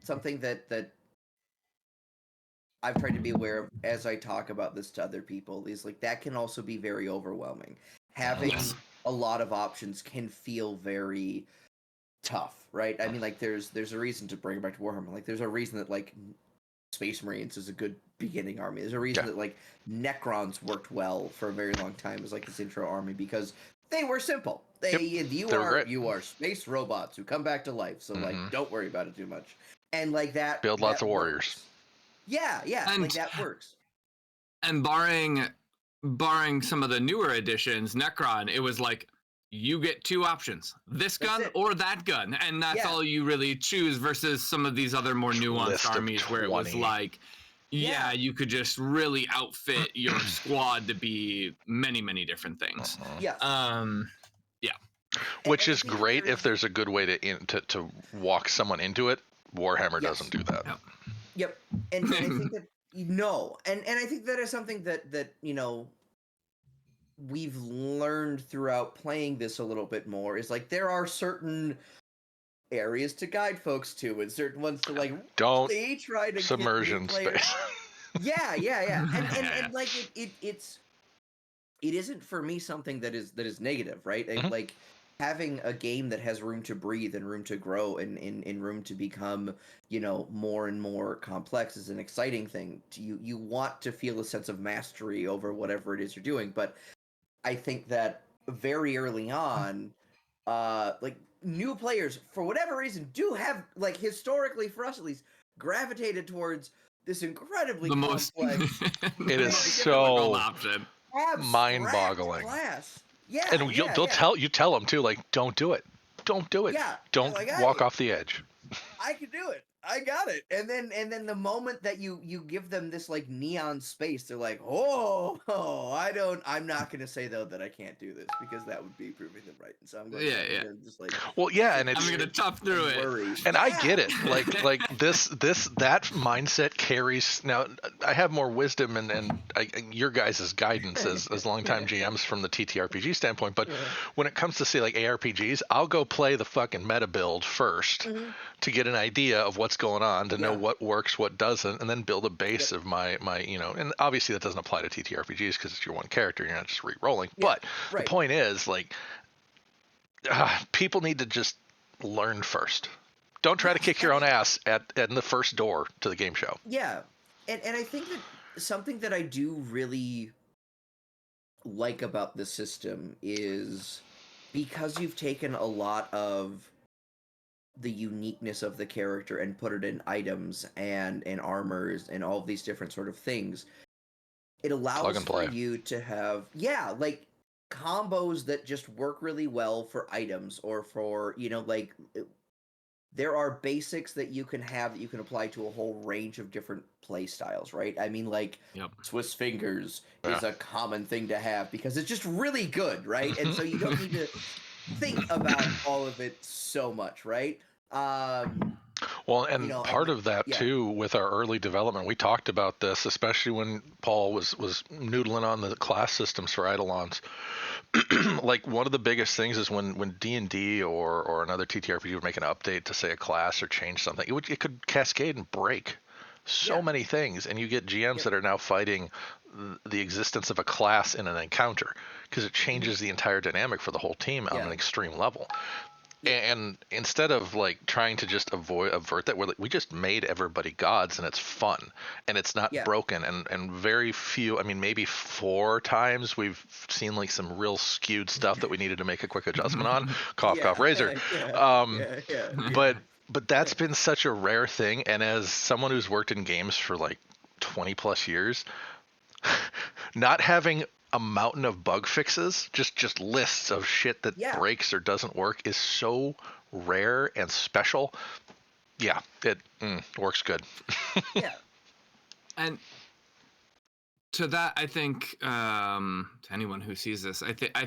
something that I've tried to be aware of as I talk about this to other people is like that can also be very overwhelming. Having a lot of options can feel very tough, right? I mean, like there's a reason to bring it back to Warhammer. Like there's a reason that like Space Marines is a good beginning army. There's a reason that like Necrons worked well for a very long time as like this intro army because they were simple. You are space robots who come back to life, so like don't worry about it too much. And like that build lots of warriors. Works. Yeah, and, like that works. And barring some of the newer editions, Necron, it was like you get two options: this gun or that gun, and that's all you really choose. Versus some of these other more nuanced armies where it was like, you could just really outfit your squad to be many different things. Which is great if there's a good way to walk someone into it. Warhammer doesn't do that. Yep. And I think that and I think that is something that you know we've learned throughout playing this a little bit more is like there are certain areas to guide folks to and certain ones to like don't really try to submersion space. And like it isn't for me something that is negative, right? Like having a game that has room to breathe and room to grow and room to become, you know, more and more complex is an exciting thing. You want to feel a sense of mastery over whatever it is you're doing, but I think that very early on, like new players for whatever reason do have, like historically for us at least, gravitated towards this incredibly complex. It is so mind-boggling. Class. Yeah, and you tell them too, like, don't do it. Don't do it. Yeah, don't walk off the edge. I can do it. I got it. And then the moment that you give them this like neon space, they're like, I'm not gonna say though that I can't do this because that would be proving them right. And so I'm going to just like and I'm gonna tough through it. And I get it. Like that mindset carries. Now I have more wisdom and your guys' guidance as longtime GMs from the TTRPG standpoint, but when it comes to say like ARPGs, I'll go play the fucking meta build first to get an idea of what's going on, to know what works, what doesn't, and then build a base of my you know. And obviously that doesn't apply to TTRPGs because it's your one character, you're not just re-rolling. But the point is, like, people need to just learn first. Don't try to kick your own ass at the first door to the game show. Yeah, and I think that something that I do really like about the system is because you've taken a lot of the uniqueness of the character and put it in items and in armors and all of these different sort of things. It allows for you to have like combos that just work really well for items or for, you know, like there are basics that you can have that you can apply to a whole range of different play styles, right? I mean, like Swiss Fingers is a common thing to have because it's just really good, right? And so you don't need to think about all of it so much, right? Well, and part of that too, with our early development, we talked about this, especially when Paul was noodling on the class systems for Eidolons. Like one of the biggest things is when D&D or another TTRPG would make an update to say a class or change something, it could cascade and break so many things, and you get GMs that are now fighting the existence of a class in an encounter because it changes the entire dynamic for the whole team on an extreme level. And instead of like trying to just avert that, we just made everybody gods, and it's fun, and it's not broken, and very few. I mean, maybe 4 times we've seen like some real skewed stuff that we needed to make a quick adjustment on. Cough, cough, razor. But that's been such a rare thing, and as someone who's worked in games for like 20 plus years, not having a mountain of bug fixes, just lists of shit that breaks or doesn't work is so rare and special. Yeah, it works good. And to that, I think to anyone who sees this, I